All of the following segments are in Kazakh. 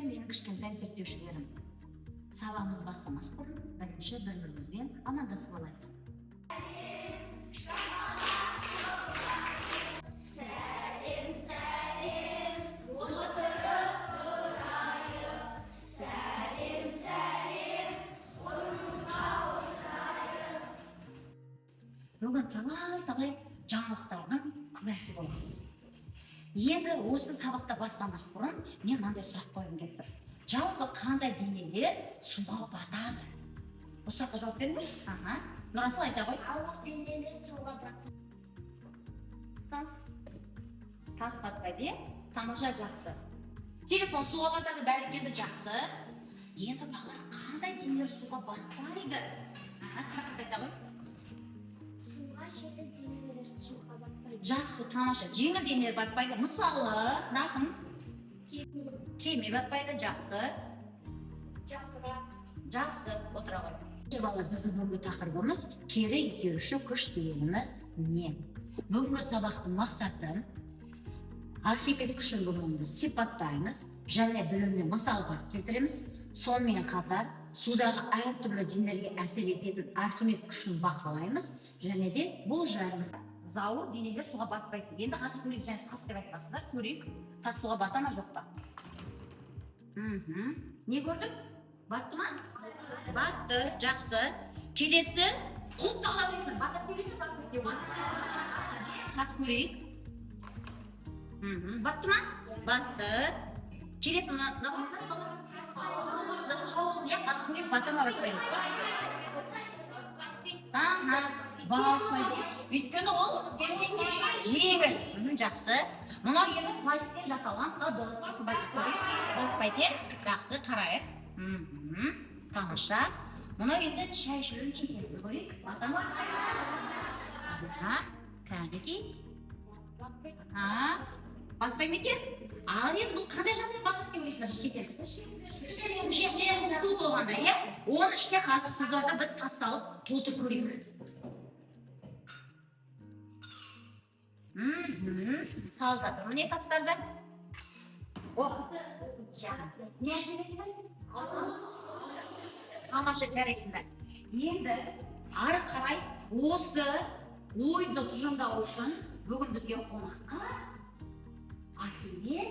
менің кішкентай зерттеушілерім. Сабағымыз бастамас бұрын бірінші бір-бірімізбен амандасып алайық. Сәлем, сәлем, отырып тұрайық. Сәлем, сәлем, орнымызға отырайық. Бүгін талай жаңалықтардың куәсі боламыз. Енді осы сабақта бастамас бұрын мен мынандай сұрақ қойғым келіп тұр. Жалпы қандай денелер суға батады? Бұл сұраққа жауап беріңіз. Нұрасыл айта ғой. Ауыр денелер суға батады. Тас батпайды, тамаша, жақсы. Телефон суға батады, бәрекелді, жақсы. Енді балалар қандай денелер суға батпайды? Айта ғой. Суға жеңіл денелер суға батпайды. Жақсы, тамаша. Жеңіл денелер батпайды. Мысалы, рахым. Кеме батпайды, жақсы. Жақсы, отыра ғой. Балалар, біздің бүгінгі тақырыбымыз кері итеруші күш дегеніміз не? Бүгінгі сабақтың мақсаты Архимед күшін бүгін біз сипаттаймыз және білімді мысалға келтіреміз. Сонымен қатар судағы әртүрлі денелерге әсер ететін Архимед күшін бақылаймыз және де бұл жайымыз зауыр денелер суға батпайды. Енді қазір көрейік, және тас деп айтпасыздар, көрейік, тас суға бата ма жоқ па? Не көрдік? Батты ма? Батты, жақсы. Келесі құлып тағала бересің, батыр көресің, батыр деп отыр. Тас көрейік. Батты ма? Батты. Келесі нағымызды қауышсыз, тас көрейік, батыр ма батпайды? Батпайды. Өйткені ол жеңіл. Жақсы. Мынау енді пластиктен жасалған ыдыс. Батпайды. Жақсы, қарайық. Тамаша. Мынау енді шай ішудің кесесі көрейік. Бата ма? Кәдеки. Батпай ма екен? Ал енді бұл қандай жағдай батып деп ойлайсыздар кесесі? Ішінде су толғанда, иә? Оның ішіне қазір суды біз тас салып толтырып көрейік. Салып жатыр. Міне тастарды. Не әсер етті? Тамаша, жарайсыңдар. Енді ары қарай осы ойды тұжырымдау үшін бүгін бізге қонаққа Архимед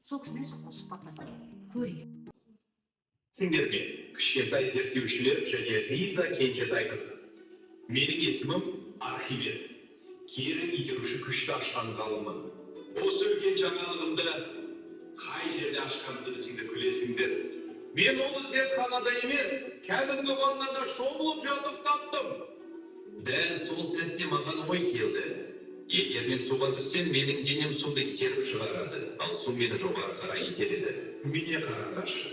сол кісімен сұхбаттасып көрейік. Сендерге кішкентай зерттеушілер және Риза Кенжетайқызы. Менің есімім Архимед. Кері итеруші күшті ашқан ғалыммын. Осы үлкен жаңалығымды қай жерде ашқанымды білсеңдер күлесіңдер. Мен оны зертханада емес, кәдімгі ваннада шомылып жатып таптым. Дәл сол сәтте маған ой келді. Егер мен суға түссем, менің денем суды итеріп шығарады, ал су мені жоғары қарай итереді. Міне қараңдаршы.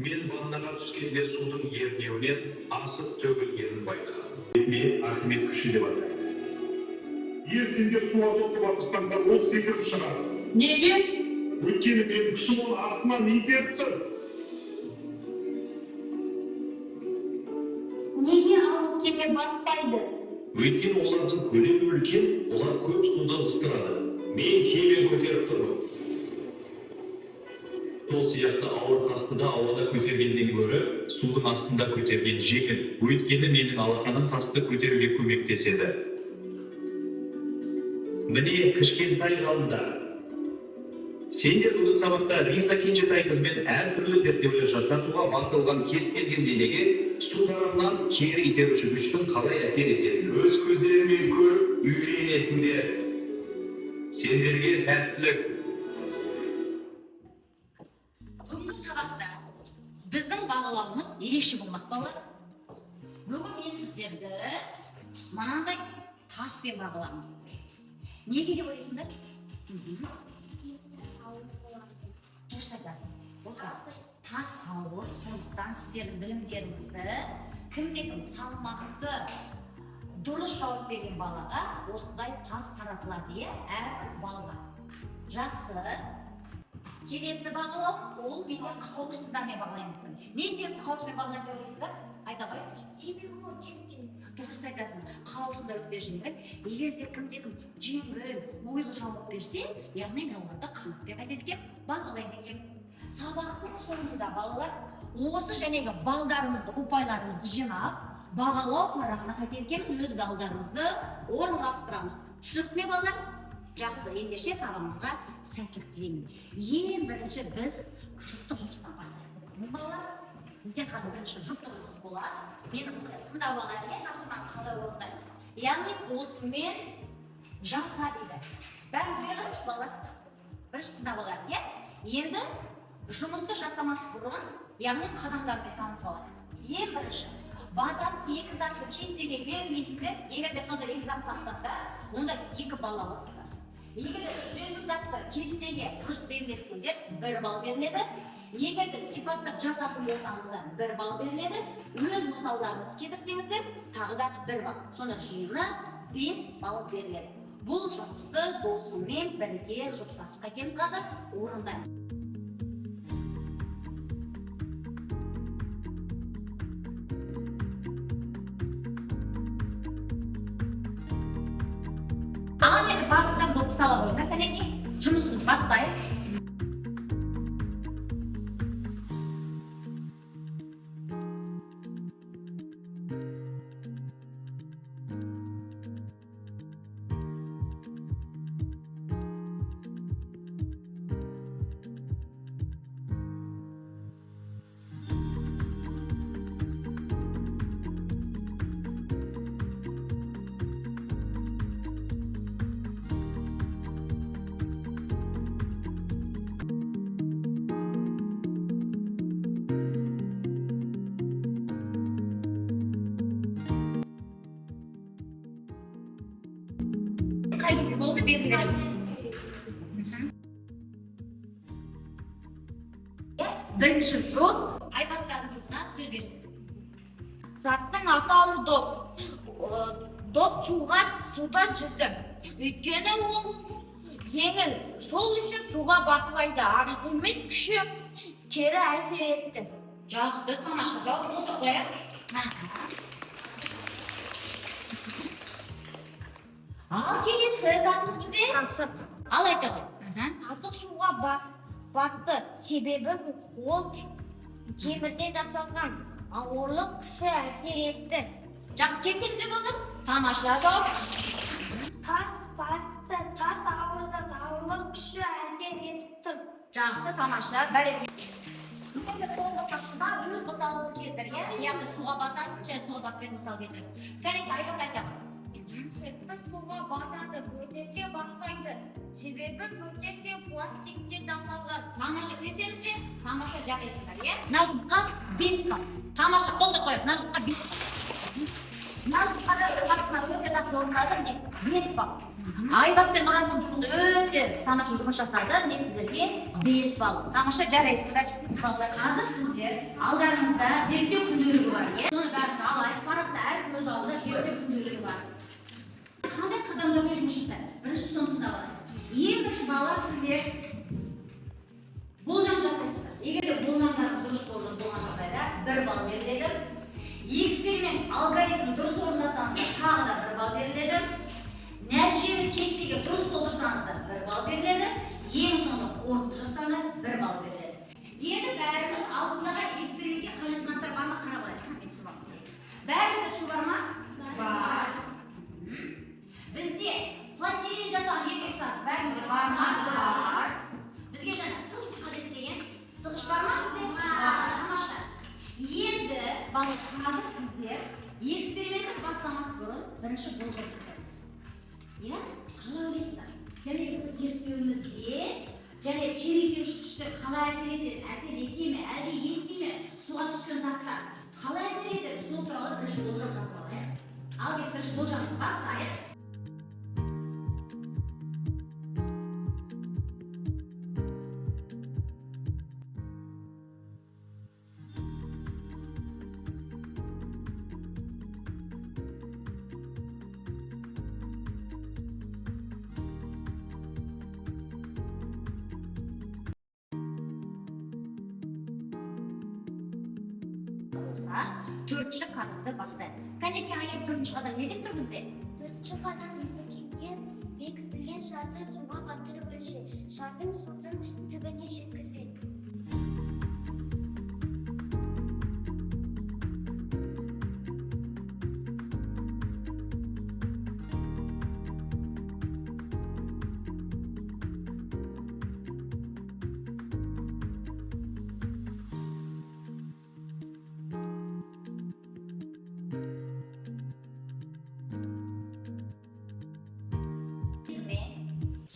Мен ваннаға түскенде судың ернеуінен асып төгілгенін байқадым. Мен Архимед күші деп атаймын. Егер сендер суға тоқтап батырсаңдар, ол секіріп шығады. Неге? Өйткені менің күшім оны астынан итеріп тұр. Неге ал кеме батпайды? Өйткені олардың көлемі үлкен, олар көп суды ығыстырады. Мен кеме көтеріп тұрмын. Сол сияқты ауыр тасты да ауада көтергеннен гөрі судың астында көтерген жеңіл. Өйткені менің алақаным тасты көтеруге көмектеседі. Міне кішкентай ғалымдар. Сендер бүгін сабақта Риза Кенжетайқызбен әртүрлі зерттеулер жасап суға батылған кез келген денеге су тарапынан кері итеруші күштің қалай әсер ететінін өз көздерімен көріп үйренесіңдер. Сендерге сәттілік. Бүгінгі сабақта біздің бағалауымыз ерекше болмақ балалар. Бүгін мен сіздерді мынандай таспен бағалағым. Неге деп ойлайсыңдар? Дұрыс айтасың. Тас ауыр, сондықтан сіздердің білімдеріңізді кім-кім салмақты дұрыс жауап берген балаға осындай тас таратылады, әрбір балаға. Жақсы. Келесі бағалау, ол менің қауіпсіздігіме бағалаймын. Не себепті қауіпсіздігіме бағалаймын деп ойлайсыздар? Айта ғой. Себебі ол жеңіл. Дұрыс айтасың, қауіпсіздік өте жеңіл. Егер де кімде-кім жеңіл, ойлы жауап берсе, яғни мен оларды қанық деп айтады екен, бағалайды екен. Сабақтың соңында балалар осы жәнегі балдарымызды, ұпайларымызды жинап, бағалау парағына қайтеді екенбіз, өз балдарымызды орналастырамыз. Түсінікті ме балалар? Жақсы, ендеше сабағымызға сәттілік тілеймін. Ең бірінші біз жұптық жұмыстан бастайық. Балалар, бізде қазір бірінші жұптық жұмыс болады. Мені тыңдап алайық, тапсырманы қалай орындаймыз. Яғни осымен жаса дейді. Бәрін беріңіз балалар. Бірінші тыңдап алайық, иә? Енді жұмысты жасамас бұрын, яғни қадамдармен танысып алайық. Ең бірінші, базан екі затты кестеге белгілейсіздер. Егер де сонда екі зат тапсаңдар, онда 2 балл аласыздар. Егер де үшінші затты кестеге дұрыс белгілесеңдер, 1 балл беріледі. Егер де сипаттап жазатын болсаңыздар, 1 балл беріледі. Өз мысалдарыңызды келтірсеңіздер, тағы да 1 балл. Сонда жиыны 5 балл беріледі. Бұл жұмысты досыммен бірге жұптасып қайтеміз қазір, орындаймыз. Ал енді бағыттан болып сала қойыңдар, кәнекей, жұмысымыз бастайық. Қай жұп болды белгілеріміз. Бірінші жұп, айбаттардың жұпына сөз берсін. Заттың атауы доп. Доп суда жүзді. Өйткені ол жеңіл. Сол үшін суға батпайды. Архимед күші кері әсер етті. Жақсы, тамаша, жауап қосып қояйық. Ал келесі затымыз бізде? Қасық. Ал айта ғой. Қасық суға батты. Себебі ол темірден жасалған. Ауырлық күші әсер етті. Жақсы, келсеміз бе болды? Тамаша, жауап. Тас батты. Тас ауырлық күші әсер етіп тұр. Жақсы, тамаша, бәрекелді. Енді соңғы тақырыпта өз мысалымызды келтір, яғни суға бататын және суға батпайтын мысал келтіреміз. Кәнекей, айбат айта ғой. Шеткі суға батады, бөтекке батпайды. Себебі бөтекке пластиктен жасалған. Тамаша, келсеміз бе? Тамаша, жақайсыңдар, иә? Мына жұпқа 5 балл. Тамаша, қосып қояйық, мына жұпқа 5 балл. Мына жұпқа да уақытына өте жақсы орындады, міне 5 балл. Айбат пен Нұрасының жұмысы өте тамаша жұмыс жасады, міне сіздерге 5 балл. Тамаша, жарайсыңдар. Қазір сіздер алдарыңызда зерттеу күнделігі бар, иә? Соны бәрін алайық, парақта әркім өз алдында зерттеу күнделігі бар. Қандай қадамдармен жұмыс жасаймыз? Бірінші соны тыңдап алайық. Ең бірінші балалар сіздер болжам жасайсыздар. Егер де болжамдарыңыз дұрыс болған жағдайда 1 балл беріледі. Эксперимент алгоритмін дұрыс орындасаңыздар, тағы да 1 балл беріледі. Нәтижені кестеге дұрыс толтырсаңыздар 1 балл беріледі. Ең соңында қорытынды жасаңыздар 1 балл беріледі. Енді бәріміз алдымыздағы экспериментке қажет заттар бар ма қарап алайық. Бәрімізде су бар ма? Бар. Бізде пластилин жасаған еркексаз бәрімізде бар ма? Бар. Бізге жаңа сығыш қажет деген сығыш бар ма бізде? Бар. Тамаша. Енді балалар, қазір сіздер экспериментті бастамас бұрын бірінші болжам жасаймыз. Иә? Қалай ойлайсыздар? Және біз зерттеуімізге және керек күштер қалай әсер етеді? Әсер ете ме? Әлде етпей ме? Суға түскен заттар қалай әсер етеді? Сол туралы бірінші болжам жасап алайық. Ал деп бірінші болжамды бастайық. 4-ші қадамды бастайды. Кәнеке аяқ 4-ші қадам не деп тұр бізде? 4-ші қадам Есекеңге бекітілген шартты суға батырып өлше. Шартың судың түбіне жеткізбе.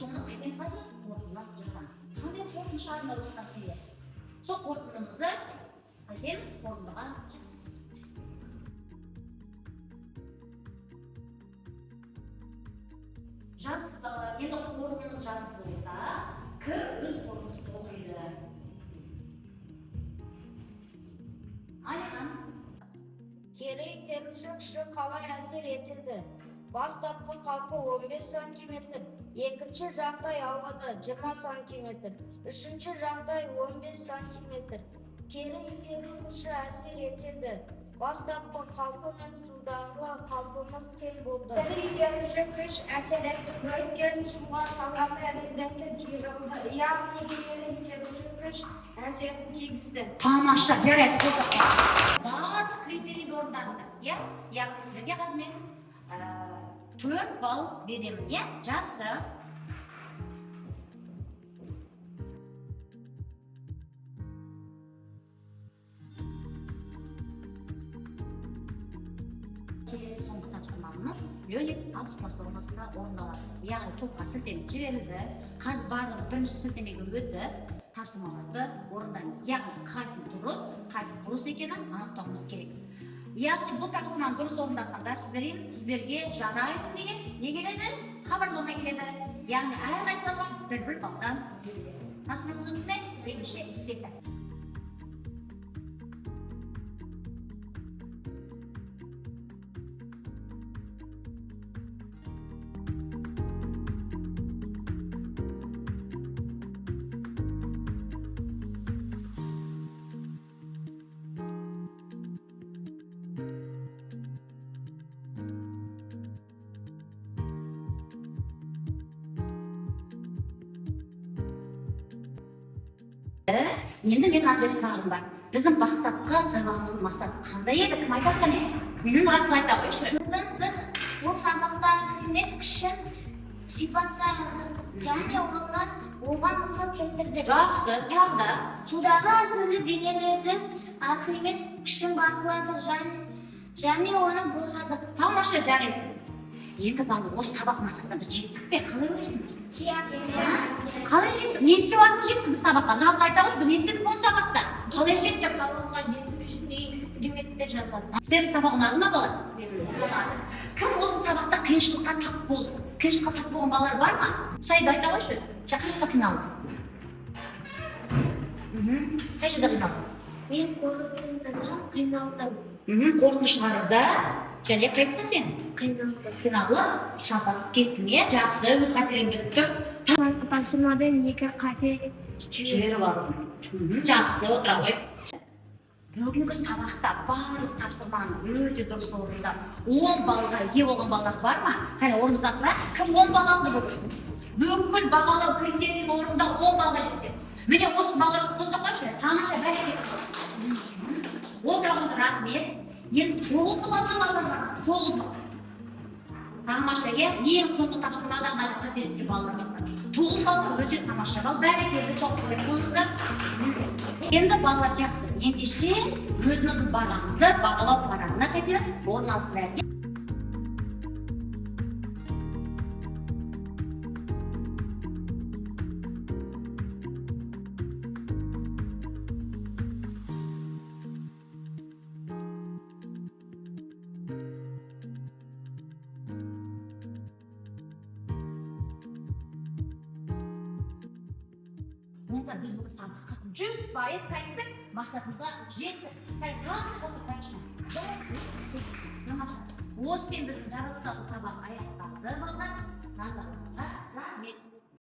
Соны қайтен сазы қорытындылап жазамыз. Қандай қорытынды шығарында осыдан келеді? Сол қорытындымызды қайтеміз қорытындыға жазамыз. Енді қорытындымыз жазып болса, кім өз қорытындысын оқиды? Алихан. Кері итеруші күші қалай әсер етеді? Бастапқы қалпы 15 сантиметр, екінші жағдай ауада 20 сантиметр, үшінші жағдай 15 сантиметр. Кері итеру күші әсер етеді. Бастапқы қалпы мен судағы қалпымыз тең болды. Кері итеруші күш әсер етіп өткен суға салғанда резеңке жиырылды. Яғни кері итеруші күш әсерін тигізді. Тамаша, жарайсыз қосаққа. Барлық критерийді орындадыңдар, иә? Яғни сіздерге қазір мен 4 балл беремін, иә? Жақсы. Келесі соңғы тапсырмамыз лёлик ауыспастығымызда орындалады. Яғни топқа сілтеме жіберілді, қазір барлығы бірінші сілтемеге өтіп, тапсырмаларды орындаймыз. Яғни қайсы дұрыс, қайсы бұрыс екенін анықтауымыз керек. Яғни бұл тапсырманы дұрыс орындасаңдар, сіздерге жарайсың деген не келеді? Хабарлама келеді. Яғни әрқайсыға бір балдан беріледі. Тапсырманы түсіндіңіз бе? Бірінші істесін. Енді мен мынандай сұрағым бар. Біздің бастапқы сабағымыздың мақсаты қандай еді? Кім айтады қане? Расын айта қойшы. Бүгін біз бұл сабақта Архимед күшін сипаттаймыз және оған мысал келтірдік. Жақсы, тағы да. Судағы әртүрлі денелерді Архимед күшін бақылады және оны болжады. Тамаша, жарайсың. Енді бала осы сабақ мақсатына біз жеттік пе? Қалай ойлайсың? Қалай жеттік? Не істеп атып жеттік біз сабаққа? Расын айта қойшы, біз не істедік бұл сабақта? Қалай жеттік? Сабаққа жету үшін эксперименттер жасады. Сіздердің сабақ ұнады ма бала? Кім осы сабақта қиыншылыққа тап болды? Қиыншылыққа тап болған балалар бар ма? Сайды айта қойшы. Қиыншылыққа қиналды. Қай жерде қиналды? Мен қорытындыда қиналдым. Қорытынды шығаруда және қайтты сен? Қиналдым. Шапасып кеттің, е? Жақсы, өз қателігіңді түк. Тапсырмадан 2 қате Жіберіп алдым. Жақсы, отыра қой. Бүгінгі сабақта барлық тапсырманы өте дұрыс орындап, 10 балға ие болған балалар бар ма? Қане орнымыздан тұрайық. Кім 10 бал алды бүгін? Бүкіл бағалау критерийін орындау 10 балға жетті. Міне осы балалар үшін қоса қойшы. Тамаша, бәрекелді. Отыра қойды, рахмет. Енді 9 бал алған балалар бар. 9 бал. Тамаша, ең соңғы тапсырмадан ғана қателесте балалар бастады. 9 балды өте тамаша бал, бәрекелді соққы қойды. Енді балалар жақсы. Ендеше өзіміздің бағамызды бағалау парағына қайтеміз. Орналастырайық. Онда біз бүгін сабаққа 100% қайттық, мақсатымызға жеттік. Тағы қосып қайшы. Осымен біздің жарылыстағы сабақ аяқталды. Назар.